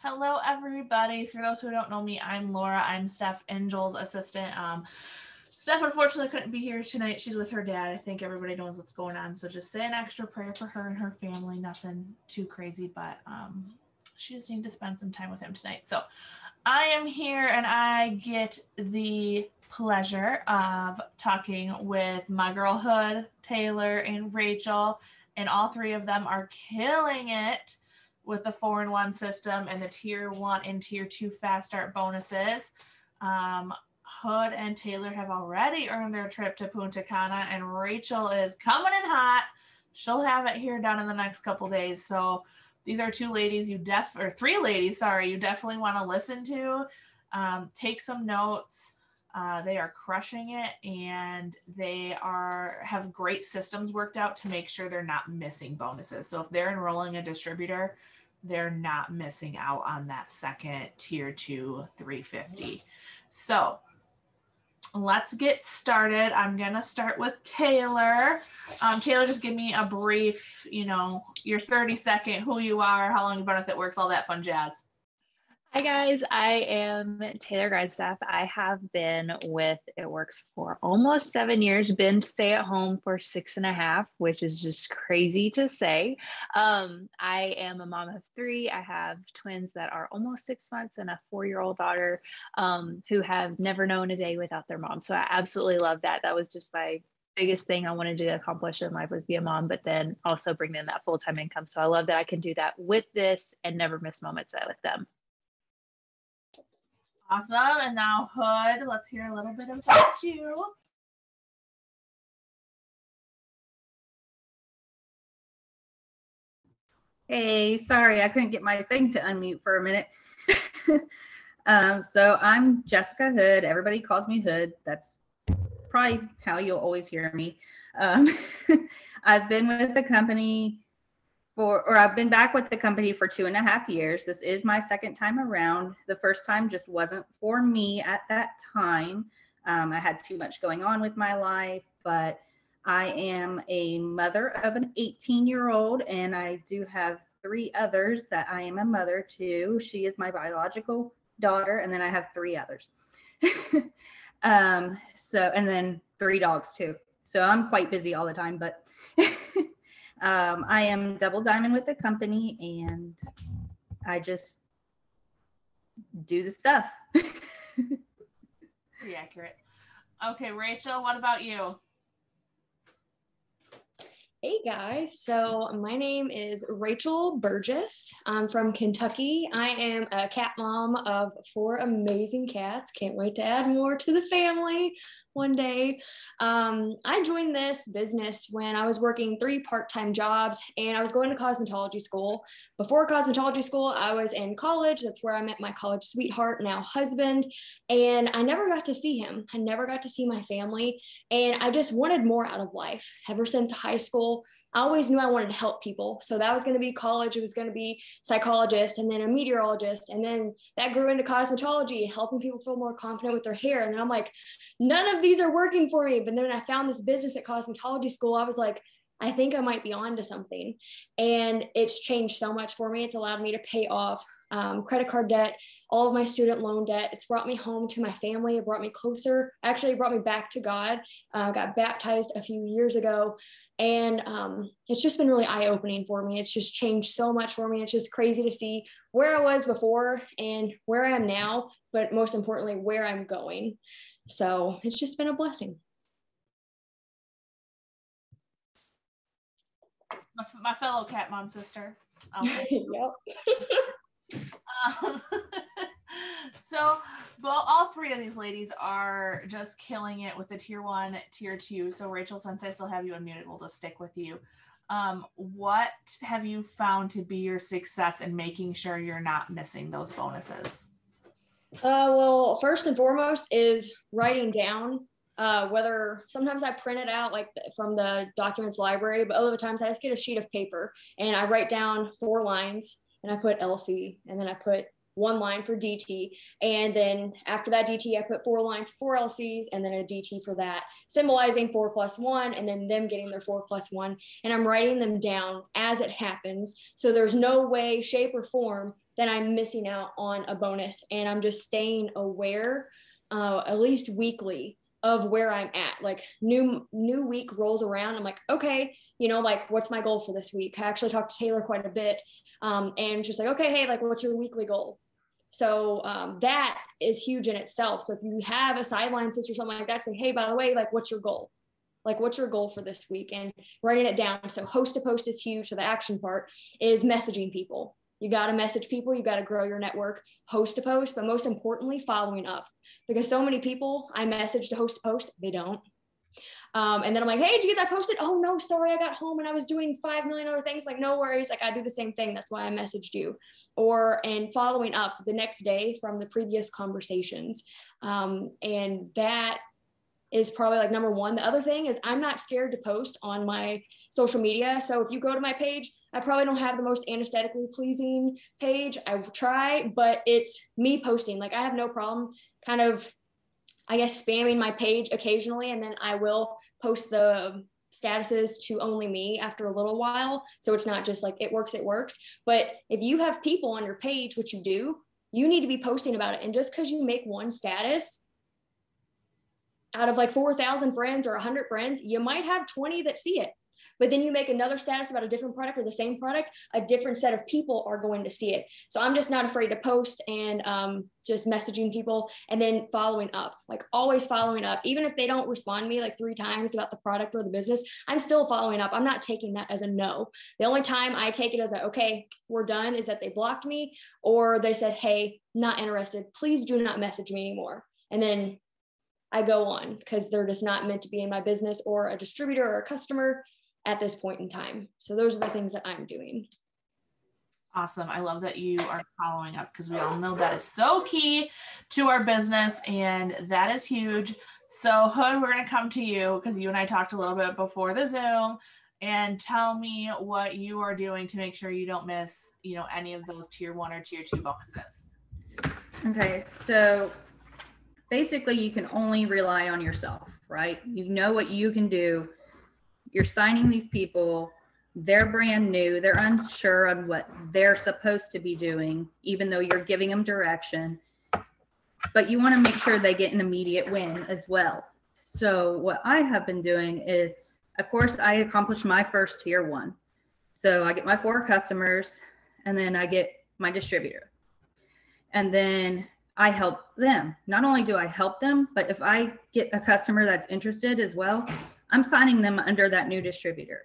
Hello, everybody. For those who don't know me, I'm Laura. I'm Steph Angel's assistant. Steph unfortunately couldn't be here tonight. She's with her dad. I think everybody knows what's going on. So just say an extra prayer for her and her family. Nothing too crazy, but she just needs to spend some time with him tonight. So I am here and I get the pleasure of talking with my girlhood, Taylor and Rachel, and all three of them are killing it with the 4-in-1 system and the tier 1 and tier 2 fast start bonuses. Hood and Taylor have already earned their trip to Punta Cana, and Rachel is coming in hot. She'll have it here done in the next couple days. So these are three ladies, you definitely want to listen to. Take some notes. They are crushing it, and they have great systems worked out to make sure they're not missing bonuses. So if they're enrolling a distributor, they're not missing out on that second tier 2 350. So let's get started. I'm going to start with Taylor. Taylor, just give me a brief, your 30-second, who you are, how long you've been with It Works, all that fun jazz. Hi guys, I am Taylor Grindstaff. I have been with It Works for almost 7 years, been stay at home for 6.5, which is just crazy to say. I am a mom of 3. I have twins that are almost 6 months and a 4-year-old daughter who have never known a day without their mom. So I absolutely love that. That was just my biggest thing I wanted to accomplish in life, was be a mom, but then also bring in that full-time income. So I love that I can do that with this and never miss moments with them. Awesome. And now Hood, let's hear a little bit about you. Hey, sorry, I couldn't get my thing to unmute for a minute. So I'm Jessica Hood. Everybody calls me Hood. That's probably how you'll always hear me. I've been with the company I've been back with the company for 2.5 years. This is my second time around. The first time just wasn't for me at that time. I had too much going on with my life, but I am a mother of an 18-year-old, and I do have 3 others that I am a mother to. She is my biological daughter, and then I have 3 others. And then 3 dogs too. So I'm quite busy all the time, but I am double diamond with the company, and I just do the stuff. Pretty accurate. Okay, Rachel, what about you? Hey guys, so my name is Rachel Burgess. I'm from Kentucky. I am a cat mom of 4 amazing cats. Can't wait to add more to the family one day. I joined this business when I was working 3 part-time jobs, and I was going to cosmetology school. Before cosmetology school, I was in college. That's where I met my college sweetheart, now husband, and I never got to see him. I never got to see my family, and I just wanted more out of life. Ever since high school, I always knew I wanted to help people. So that was going to be college. It was going to be psychologist, and then a meteorologist. And then that grew into cosmetology, helping people feel more confident with their hair. And then I'm like, none of these are working for me. But then when I found this business at cosmetology school, I was like, I think I might be on to something. And it's changed so much for me. It's allowed me to pay off credit card debt, all of my student loan debt. It's brought me home to my family. It brought me closer. Actually, it brought me back to God. Got baptized a few years ago. And it's just been really eye-opening for me. It's just changed so much for me. It's just crazy to see where I was before and where I am now, but most importantly, where I'm going. So it's just been a blessing. My fellow cat mom sister. Yep. So, well, all 3 of these ladies are just killing it with the tier 1, tier 2. So, Rachel, since I still have you unmuted, we'll just stick with you. What have you found to be your success in making sure you're not missing those bonuses? Well, first and foremost is writing down. Whether sometimes I print it out like from the documents library, but other times I just get a sheet of paper and I write down 4 lines and I put LC, and then I put one line for DT. And then after that DT, I put 4 lines for LCs and then a DT for that, symbolizing 4+1 and then them getting their 4+1. And I'm writing them down as it happens. So there's no way, shape, or form that I'm missing out on a bonus. And I'm just staying aware, at least weekly, of where I'm at. Like new week rolls around. I'm like, okay, you know, like what's my goal for this week? I actually talked to Taylor quite a bit. And she's like, okay, hey, like what's your weekly goal? So that is huge in itself. So if you have a sideline sister or something like that, say, hey, by the way, like what's your goal? Like what's your goal for this week? And writing it down. So host to post is huge. So the action part is messaging people. You got to message people. You got to grow your network, host to post, but most importantly, following up. Because so many people I message to host to post, they don't. And then I'm like, hey, did you get that posted? Oh no, sorry, I got home and I was doing 5 million other things. Like, no worries. Like I do the same thing. That's why I messaged you. And following up the next day from the previous conversations. And that is probably like number one. The other thing is I'm not scared to post on my social media. So if you go to my page, I probably don't have the most aesthetically pleasing page. I try, but it's me posting. Like I have no problem kind of, I guess, spamming my page occasionally. And then I will post the statuses to only me after a little while. So it's not just like it works. But if you have people on your page, which you do, you need to be posting about it. And just because you make one status out of like 4,000 friends or 100 friends, you might have 20 that see it. But then you make another status about a different product or the same product, a different set of people are going to see it. So I'm just not afraid to post and just messaging people and then following up, like always following up. Even if they don't respond to me like 3 times about the product or the business, I'm still following up. I'm not taking that as a no. The only time I take it as a, okay, we're done, is that they blocked me or they said, hey, not interested. Please do not message me anymore. And then I go on because they're just not meant to be in my business or a distributor or a customer at this point in time. So those are the things that I'm doing. Awesome. I love that you are following up because we all know that is so key to our business and that is huge. So Hood, we're going to come to you because you and I talked a little bit before the Zoom, and tell me what you are doing to make sure you don't miss, you know, any of those tier 1 or tier 2 bonuses. Okay. So basically you can only rely on yourself, right? You know what you can do. You're signing these people, they're brand new, they're unsure on what they're supposed to be doing, even though you're giving them direction, but you want to make sure they get an immediate win as well. So what I have been doing is, of course, I accomplished my first tier 1. So I get my 4 customers and then I get my distributor. And then I help them. Not only do I help them, but if I get a customer that's interested as well, I'm signing them under that new distributor.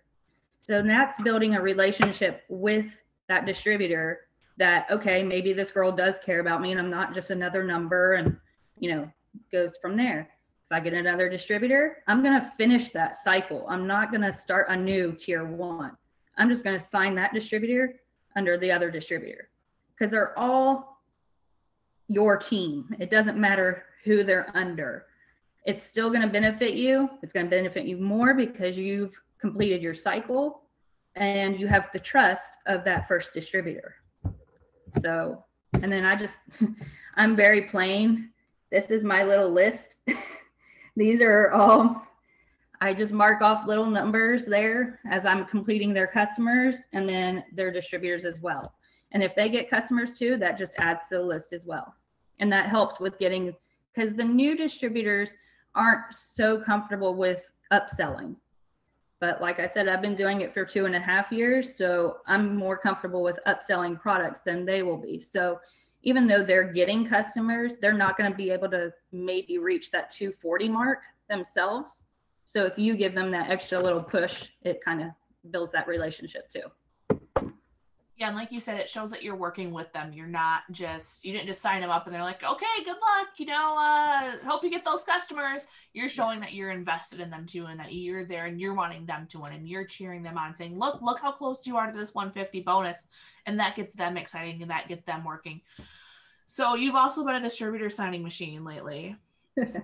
So that's building a relationship with that distributor that, okay, maybe this girl does care about me and I'm not just another number, and, you know, goes from there. If I get another distributor, I'm going to finish that cycle. I'm not going to start a new tier 1. I'm just going to sign that distributor under the other distributor because they're all your team. It doesn't matter who they're under. It's still going to benefit you. It's going to benefit you more because you've completed your cycle and you have the trust of that first distributor. So, and then I'm very plain. This is my little list. These are all, I just mark off little numbers there as I'm completing their customers and then their distributors as well. And if they get customers too, that just adds to the list as well. And that helps with getting, because the new distributors aren't so comfortable with upselling. But like I said, I've been doing it for 2.5 years. So I'm more comfortable with upselling products than they will be. So even though they're getting customers, they're not going to be able to maybe reach that 240 mark themselves. So if you give them that extra little push, it kind of builds that relationship too. Yeah, and like you said, it shows that you're working with them. You didn't just sign them up and they're like, okay, good luck, you know, hope you get those customers. You're showing that you're invested in them too, and that you're there and you're wanting them to win and you're cheering them on, saying, look how close you are to this 150 bonus. And that gets them exciting and that gets them working. So you've also been a distributor signing machine lately. So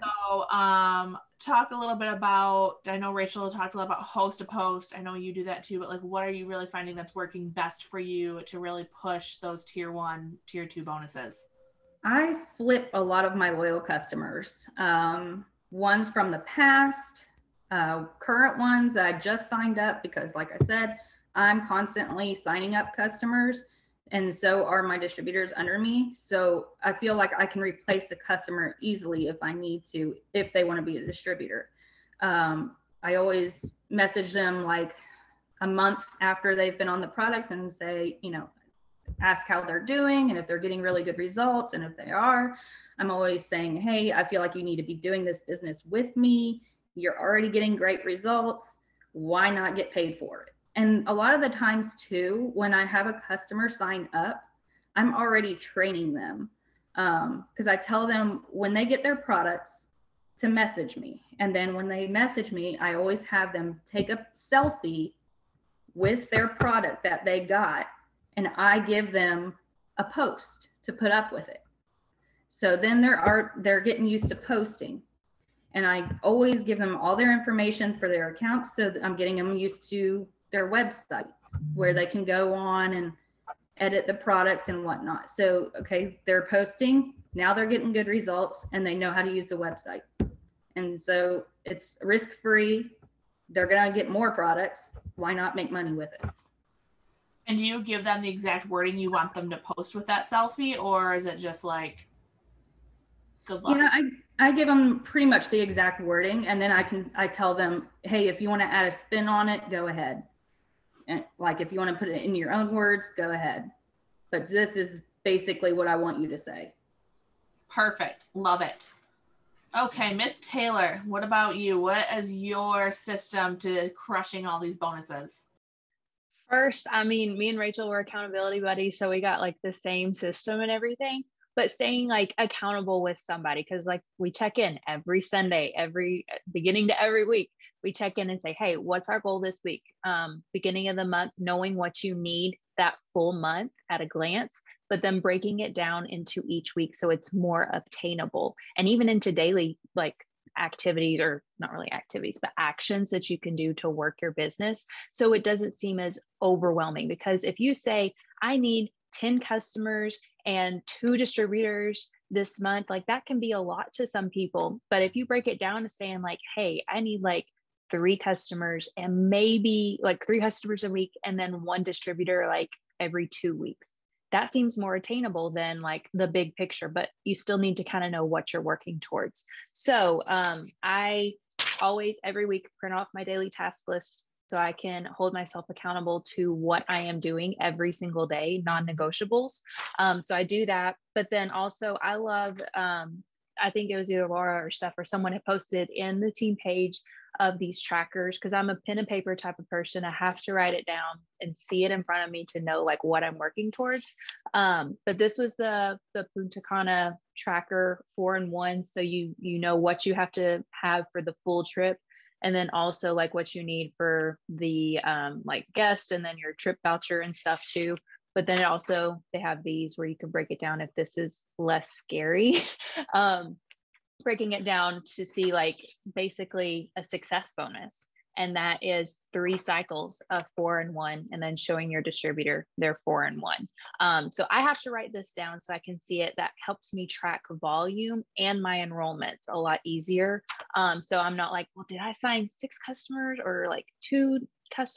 talk a little bit about, I know Rachel talked a lot about host to post. I know you do that too, but like, what are you really finding that's working best for you to really push those tier 1, tier 2 bonuses? I flip a lot of my loyal customers. Ones from the past, current ones that I just signed up, because like I said, I'm constantly signing up customers, and so are my distributors under me. So I feel like I can replace the customer easily if I need to, if they want to be a distributor. I always message them like a month after they've been on the products and say, you know, ask how they're doing and if they're getting really good results. And if they are, I'm always saying, hey, I feel like you need to be doing this business with me. You're already getting great results. Why not get paid for it? And a lot of the times too, when I have a customer sign up, I'm already training them, because I tell them when they get their products to message me. And then when they message me, I always have them take a selfie with their product that they got, and I give them a post to put up with it. So then they're getting used to posting. And I always give them all their information for their accounts, so that I'm getting them used to their website where they can go on and edit the products and whatnot. So, okay, they're posting, now they're getting good results and they know how to use the website. And so it's risk-free. They're going to get more products. Why not make money with it? And do you give them the exact wording you want them to post with that selfie, or is it just like, good luck? Yeah, I give them pretty much the exact wording, and then I tell them, hey, if you want to add a spin on it, go ahead. And like, if you want to put it in your own words, go ahead. But this is basically what I want you to say. Perfect. Love it. Okay, Miss Taylor, what about you? What is your system to crushing all these bonuses? First, I mean, me and Rachel were accountability buddies, so we got like the same system and everything, but staying like accountable with somebody, because like we check in every Sunday, every beginning to every week. We check in and say, hey, what's our goal this week? Beginning of the month, knowing what you need that full month at a glance, but then breaking it down into each week so it's more obtainable, and even into daily like activities, or not really activities, but actions that you can do to work your business, so it doesn't seem as overwhelming. Because if you say, I need 10 customers and 2 distributors this month, like that can be a lot to some people. But if you break it down to saying like, hey, I need like 3 customers and maybe like 3 customers a week, and then 1 distributor like every 2 weeks, that seems more attainable than like the big picture, but you still need to kind of know what you're working towards. So I always every week print off my daily task list so I can hold myself accountable to what I am doing every single day, non-negotiables. So I do that. But then also I love, I think it was either Laura or Steph or someone had posted in the team page of these trackers, because I'm a pen and paper type of person. I have to write it down and see it in front of me to know like what I'm working towards. But this was the Punta Cana tracker 4-in-1. So you know what you have to have for the full trip, and then also like what you need for the like guest, and then your trip voucher and stuff too. But then it also, they have these where you can break it down if this is less scary. Breaking it down to see like basically a success bonus, and that is 3 cycles of 4-in-1, and then showing your distributor their 4-in-1. So I have to write this down so I can see it. That helps me track volume and my enrollments a lot easier. So I'm not like, well, did I sign 6 customers or like 2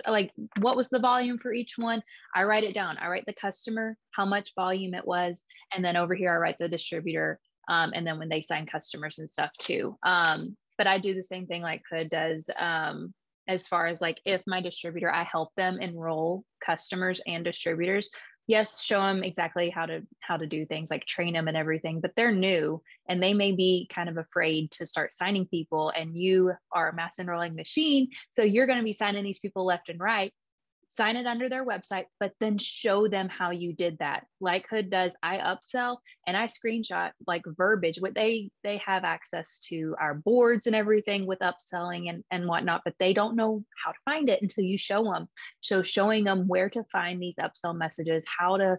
like what was the volume for each one? I write it down. I write the customer, how much volume it was, and then over here I write the distributor. And then when they sign customers and stuff too. But I do the same thing like Hood does, as far as like, if my distributor, I help them enroll customers and distributors. Yes, show them exactly how to do things, like train them and everything, but they're new and they may be kind of afraid to start signing people, and you are a mass enrolling machine. So you're going to be signing these people left and right. Sign it under their website, but then show them how you did that. Like Hood does, I upsell and I screenshot like verbiage. What they have access to our boards and everything with upselling and whatnot, but they don't know how to find it until you show them. So showing them where to find these upsell messages, how to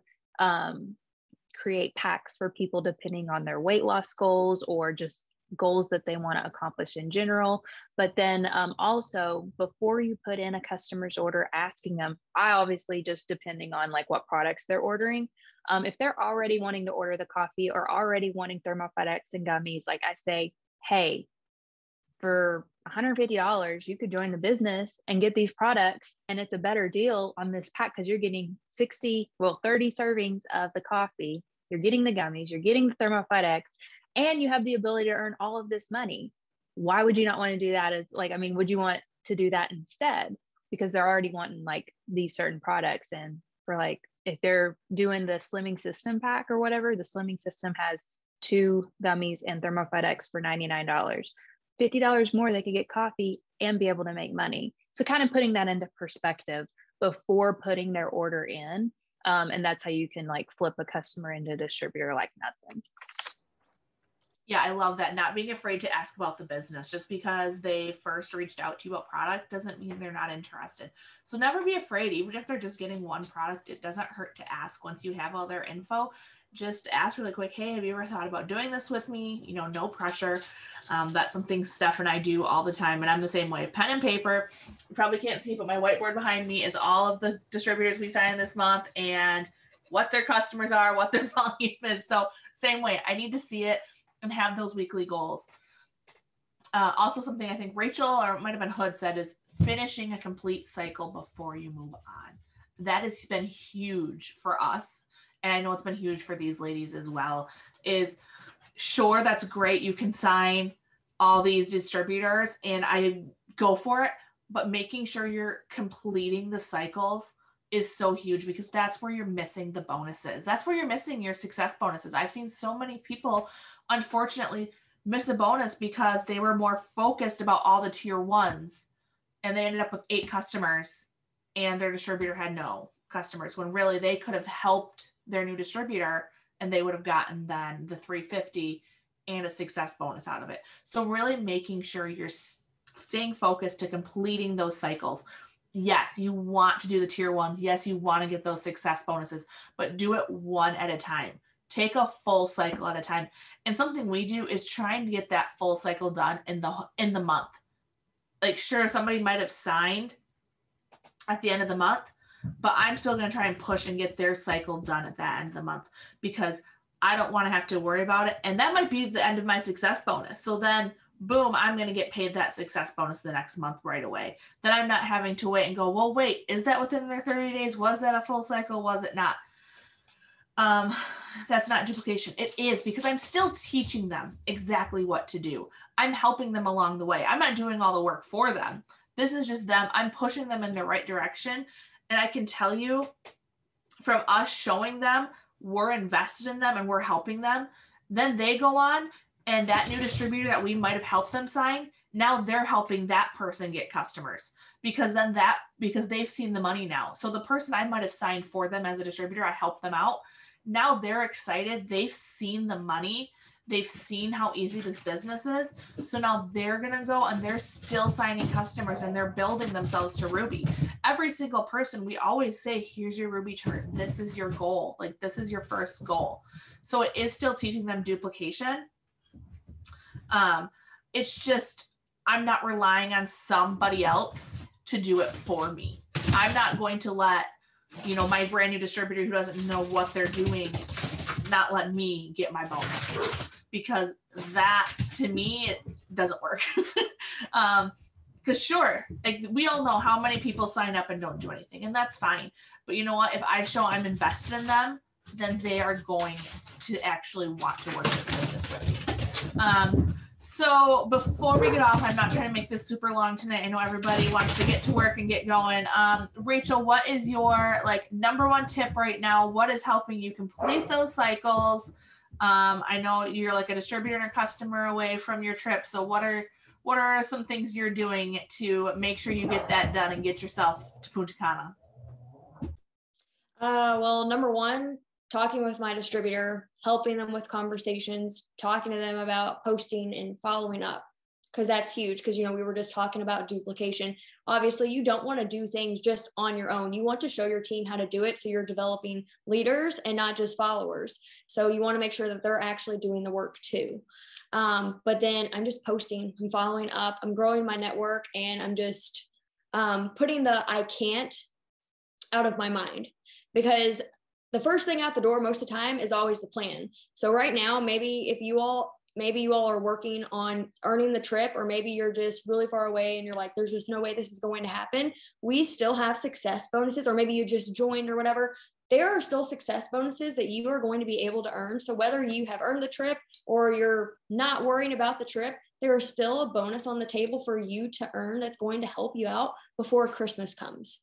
create packs for people depending on their weight loss goals, or just goals that they want to accomplish in general. But then also before you put in a customer's order, asking them, I obviously just depending on like what products they're ordering. If they're already wanting to order the coffee or already wanting ThermoFedEx and gummies, like I say, hey, for $150, you could join the business and get these products. And it's a better deal on this pack because you're getting 30 servings of the coffee. You're getting the gummies, you're getting the ThermoFedEx, and you have the ability to earn all of this money. Why would you not want to do that? It's like, I mean, would you want to do that instead? Because they're already wanting like these certain products. And for like, if they're doing the Slimming System pack or whatever, the Slimming System has 2 gummies and ThermoFedEx for $99. $50 more, they could get coffee and be able to make money. So kind of putting that into perspective before putting their order in. And that's how you can like flip a customer into a distributor like nothing. Yeah, I love that. Not being afraid to ask about the business. Just because they first reached out to you about product doesn't mean they're not interested. So never be afraid. Even if they're just getting one product, it doesn't hurt to ask. Once you have all their info, just ask really quick, hey, have you ever thought about doing this with me? You know, no pressure. That's something Steph and I do all the time. And I'm the same way. Pen and paper. You probably can't see, but my whiteboard behind me is all of the distributors we signed this month and what their customers are, what their volume is. So same way, I need to see it and have those weekly goals. Also something I think Rachel, or it might have been Hood, said is finishing a complete cycle before you move on. That has been huge for us. And I know it's been huge for these ladies as well, is sure, that's great. You can sign all these distributors and I go for it, but making sure you're completing the cycles is so huge because that's where you're missing the bonuses. That's where you're missing your success bonuses. I've seen so many people, unfortunately, miss a bonus because they were more focused about all the tier 1s and they ended up with 8 customers and their distributor had no customers when really they could have helped their new distributor and they would have gotten then the $350 and a success bonus out of it. So really making sure you're staying focused to completing those cycles. Yes, you want to do the tier 1s. Yes, you want to get those success bonuses, but do it one at a time. Take a full cycle at a time. And something we do is trying to get that full cycle done in the month. Like, sure, somebody might have signed at the end of the month, but I'm still going to try and push and get their cycle done at that end of the month because I don't want to have to worry about it. And that might be the end of my success bonus. So then boom, I'm going to get paid that success bonus the next month right away. Then I'm not having to wait and go, well, wait, is that within their 30 days? Was that a full cycle? Was it not? That's not duplication. It is because I'm still teaching them exactly what to do. I'm helping them along the way. I'm not doing all the work for them. This is just them. I'm pushing them in the right direction. And I can tell you from us showing them, we're invested in them and we're helping them. Then they go on and that new distributor that we might have helped them sign, now they're helping that person get customers because they've seen the money now. So the person I might have signed for them as a distributor, I helped them out. Now they're excited. They've seen the money. They've seen how easy this business is. So now they're going to go and they're still signing customers and they're building themselves to Ruby. Every single person, we always say, here's your Ruby chart. This is your goal. Like this is your first goal. So it is still teaching them duplication. It's just, I'm not relying on somebody else to do it for me. I'm not going to let, my brand new distributor who doesn't know what they're doing, not let me get my bonus because that to me, it doesn't work. Because sure, like we all know how many people sign up and don't do anything and that's fine. But you know what, if I show I'm invested in them, then they are going to actually want to work this business with me. So before we get off, I'm not trying to make this super long tonight. I know everybody wants to get to work and get going. Rachel, what is your number one tip right now? What is helping you complete those cycles? I know you're like a distributor and a customer away from your trip. So what are some things you're doing to make sure you get that done and get yourself to Punta Cana? Well, number one, talking with my distributor, helping them with conversations, talking to them about posting and following up. because that's huge. Because, we were just talking about duplication. Obviously, you don't want to do things just on your own. You want to show your team how to do it. So you're developing leaders and not just followers. So you want to make sure that they're actually doing the work too. But then I'm just posting, I'm following up, I'm growing my network, and I'm just putting the I can't out of my mind, because the first thing out the door most of the time is always the plan. So right now, maybe you all are working on earning the trip, or maybe you're just really far away and you're like, there's just no way this is going to happen. We still have success bonuses, or maybe you just joined or whatever. There are still success bonuses that you are going to be able to earn. So whether you have earned the trip or you're not worrying about the trip, there is still a bonus on the table for you to earn that's going to help you out before Christmas comes.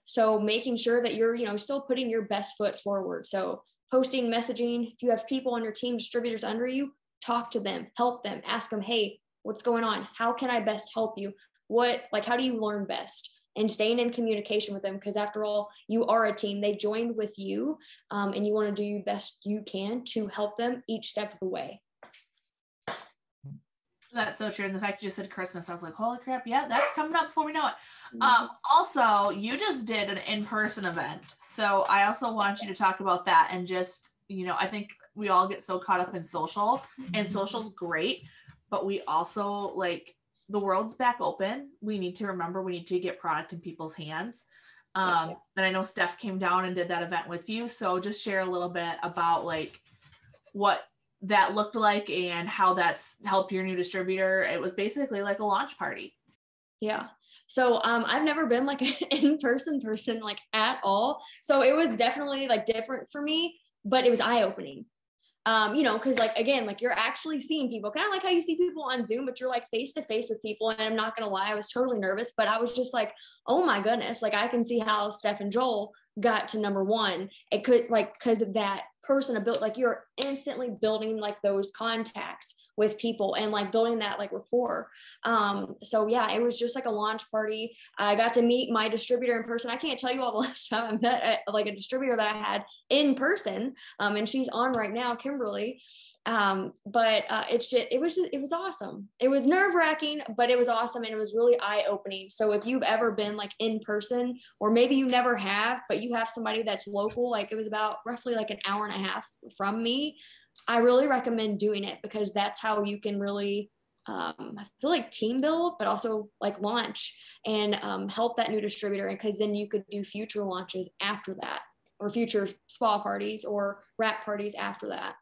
So making sure that you're, still putting your best foot forward. So posting, messaging, if you have people on your team, distributors under you, talk to them, help them, ask them, hey, what's going on? How can I best help you? How do you learn best? And staying in communication with them, because after all, you are a team. They joined with you, and you want to do the best you can to help them each step of the way. That's so true. And the fact you just said Christmas, I was like, holy crap, yeah, that's coming up before we know it. Also, you just did an in-person event. So I also want you to talk about that, and just, I think we all get so caught up in social, and social's great, but we also, the world's back open. We need to remember, we need to get product in people's hands. And I know Steph came down and did that event with you. So just share a little bit about what that looked like and how that's helped your new distributor. It was basically like a launch party. Yeah. So I've never been an in-person person at all. So it was definitely different for me, but it was eye-opening. Because again, you're actually seeing people, kind of like how you see people on Zoom, but you're face to face with people. And I'm not gonna lie, I was totally nervous, but I was just oh my goodness, I can see how Steph and Joel got to number one. It could because of that person built, you're instantly building those contacts with people and building that rapport. So yeah, it was just a launch party. I got to meet my distributor in person. I can't tell you all the last time I met a distributor that I had in person, and she's on right now, Kimberly. But it was awesome. It was nerve-wracking, but it was awesome, and it was really eye-opening. So if you've ever been in person, or maybe you never have, but you have somebody that's local, it was about roughly an hour and a half from me, I really recommend doing it, because that's how you can really I feel team build, but also launch and help that new distributor, because then you could do future launches after that, or future spa parties or wrap parties after that.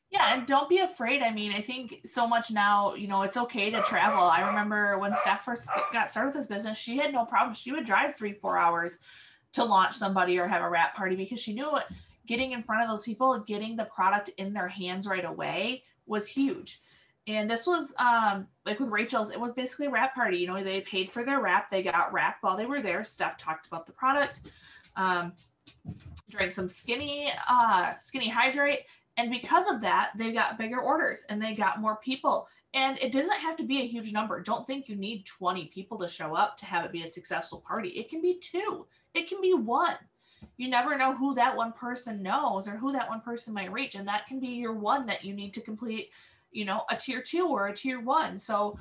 Yeah, and don't be afraid. I mean, I think so much now, it's okay to travel. I remember when Steph first got started with this business, she had no problem. She would drive 3-4 hours to launch somebody or have a wrap party, because she knew getting in front of those people, getting the product in their hands right away was huge. And this was with Rachel's, it was basically a wrap party. They paid for their wrap. They got wrapped while they were there. Steph talked about the product, drank some Skinny Hydrate. And because of that, they got bigger orders and they got more people. And it doesn't have to be a huge number. Don't think you need 20 people to show up to have it be a successful party. It can be 2. It can be 1. You never know who that one person knows or who that one person might reach. And that can be your one that you need to complete, a tier 2 or a tier 1. So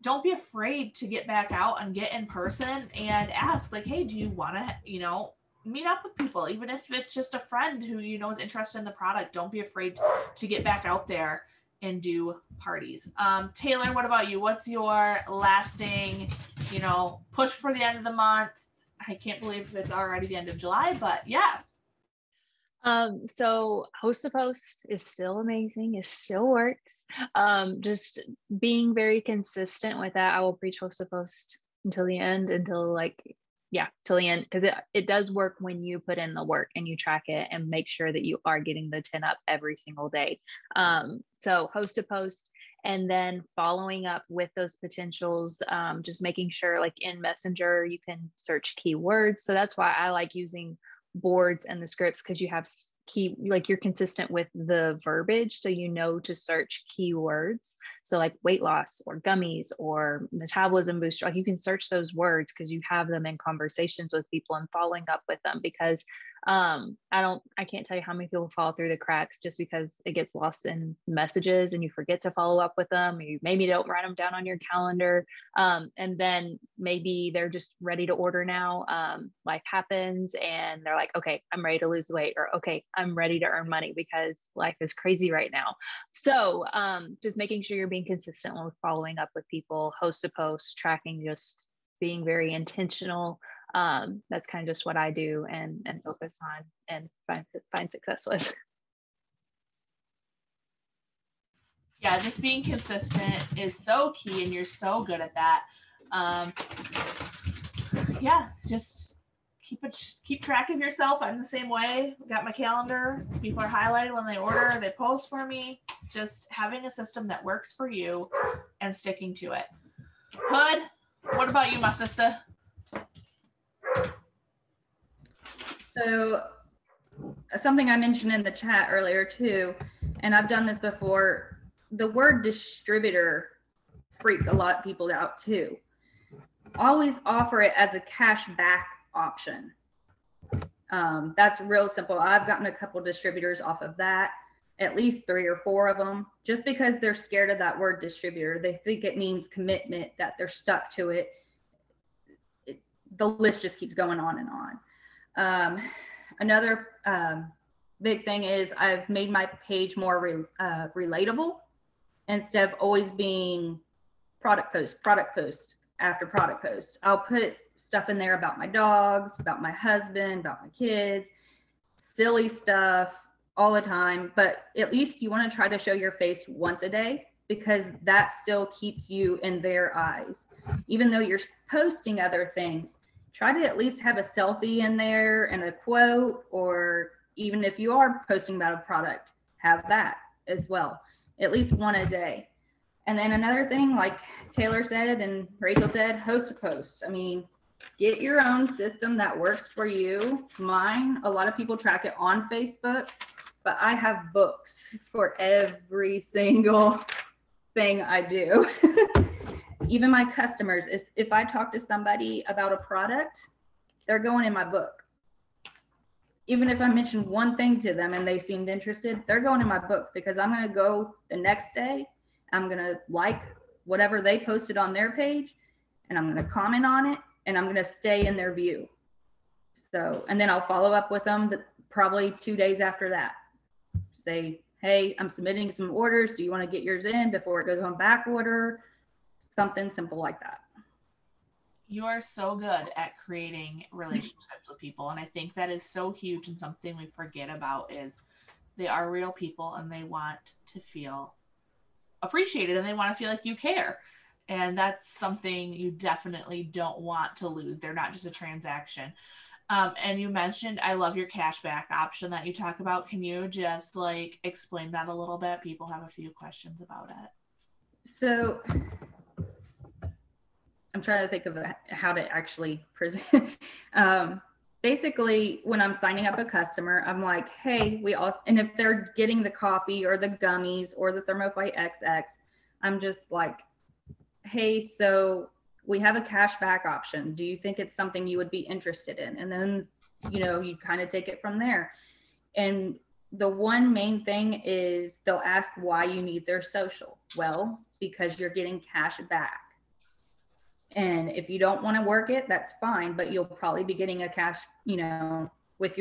don't be afraid to get back out and get in person and ask hey, do you want to, meet up with people, even if it's just a friend who is interested in the product. Don't be afraid to get back out there and do parties. Taylor, what about you? What's your lasting, push for the end of the month? I can't believe it's already the end of July, but yeah. So Host to Post is still amazing. It still works. Just being very consistent with that. I will preach Host to Post until the end, till the end, because it does work when you put in the work and you track it and make sure that you are getting the 10 up every single day. So Host to Post, and then following up with those potentials, just making sure in Messenger, you can search keywords. So that's why I like using boards and the scripts, because you have keep like you're consistent with the verbiage, so you know to search keywords. So like weight loss or gummies or metabolism booster, like you can search those words because you have them in conversations with people and following up with them. Because I can't tell you how many people fall through the cracks just because it gets lost in messages and you forget to follow up with them, or you maybe don't write them down on your calendar, and then maybe they're just ready to order now. Life happens and they're like, okay, I'm ready to lose weight, or okay, I'm ready to earn money because life is crazy right now. So just making sure you're being consistent with following up with people, host to post, tracking, just being very intentional. That's kind of just what I do and focus on and find success with. Yeah, just being consistent is so key, and you're so good at that. Yeah, just keep track of yourself. I'm the same way. Got my calendar. People are highlighted when they order. They post for me. Just having a system that works for you and sticking to it. Hood, what about you, my sister? So something I mentioned in the chat earlier too, and I've done this before, the word distributor freaks a lot of people out too. Always offer it as a cash back option. That's real simple. I've gotten a couple distributors off of that, at least 3 or 4 of them, just because they're scared of that word distributor. They think it means commitment, that they're stuck to it. The list just keeps going on and on. Another big thing is I've made my page more relatable, instead of always being product post after product post. I'll put stuff in there about my dogs, about my husband, about my kids, silly stuff all the time. But at least you want to try to show your face once a day, because that still keeps you in their eyes. Even though you're posting other things, try to at least have a selfie in there and a quote, or even if you are posting about a product, have that as well, at least one a day. And then another thing, like Taylor said and Rachel said, host to post. I mean, get your own system that works for you. Mine, a lot of people track it on Facebook, but I have books for every single thing I do. Even my customers, if I talk to somebody about a product, they're going in my book. Even if I mention one thing to them and they seemed interested, they're going in my book, because I'm going to go the next day. I'm going to like whatever they posted on their page, and I'm going to comment on it, and I'm going to stay in their view. So, and then I'll follow up with them probably 2 days after that. Say, hey, I'm submitting some orders. Do you want to get yours in before it goes on back order? Something simple like that. You are so good at creating relationships with people. And I think that is so huge, and something we forget about is they are real people and they want to feel appreciated and they want to feel like you care. And that's something you definitely don't want to lose. They're not just a transaction. And you mentioned, I love your cashback option that you talk about. Can you just like explain that a little bit? People have a few questions about it. So I'm trying to think of how to actually present. Basically, when I'm signing up a customer, I'm like, hey, and if they're getting the coffee or the gummies or the ThermoFight XX, I'm just like, hey, so we have a cash back option. Do you think it's something you would be interested in? And then, you kind of take it from there. And the one main thing is they'll ask why you need their social. Well, because you're getting cash back. And if you don't want to work it, that's fine, but you'll probably be getting a cash, with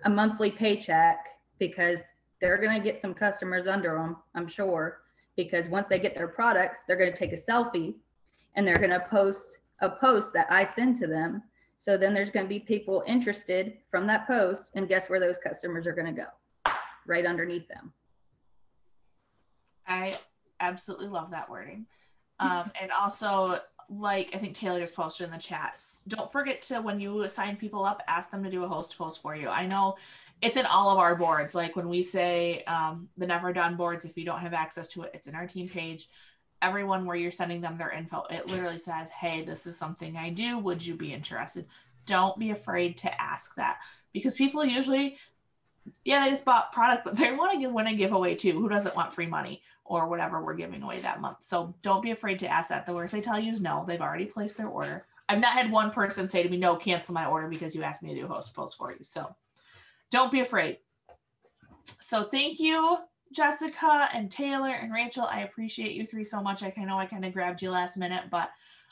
a monthly paycheck, because they're going to get some customers under them, I'm sure, because once they get their products, they're going to take a selfie and they're going to post a post that I send to them. So then there's going to be people interested from that post, and guess where those customers are going to go? Right underneath them. I absolutely love that wording. And also, like I think Taylor just posted in the chat, don't forget to, when you assign people up, ask them to do a host post for you. I know it's in all of our boards. Like when we say the Never Done boards, if you don't have access to it, it's in our team page. Everyone where you're sending them their info, it literally says, hey, this is something I do. Would you be interested? Don't be afraid to ask that, because people usually Yeah, they just bought product, but they want to win a giveaway too. Who doesn't want free money or whatever we're giving away that month? So don't be afraid to ask that. The worst they tell you is no. They've already placed their order. I've not had one person say to me, no, cancel my order because you asked me to do host post for you. So don't be afraid. So thank you, Jessica and Taylor and Rachel. I appreciate you three so much. I know I kind of grabbed you last minute, but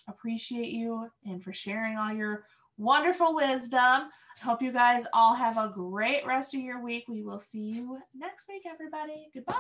appreciate you and for sharing all your wonderful wisdom. I hope you guys all have a great rest of your week. We will see you next week, everybody. Goodbye.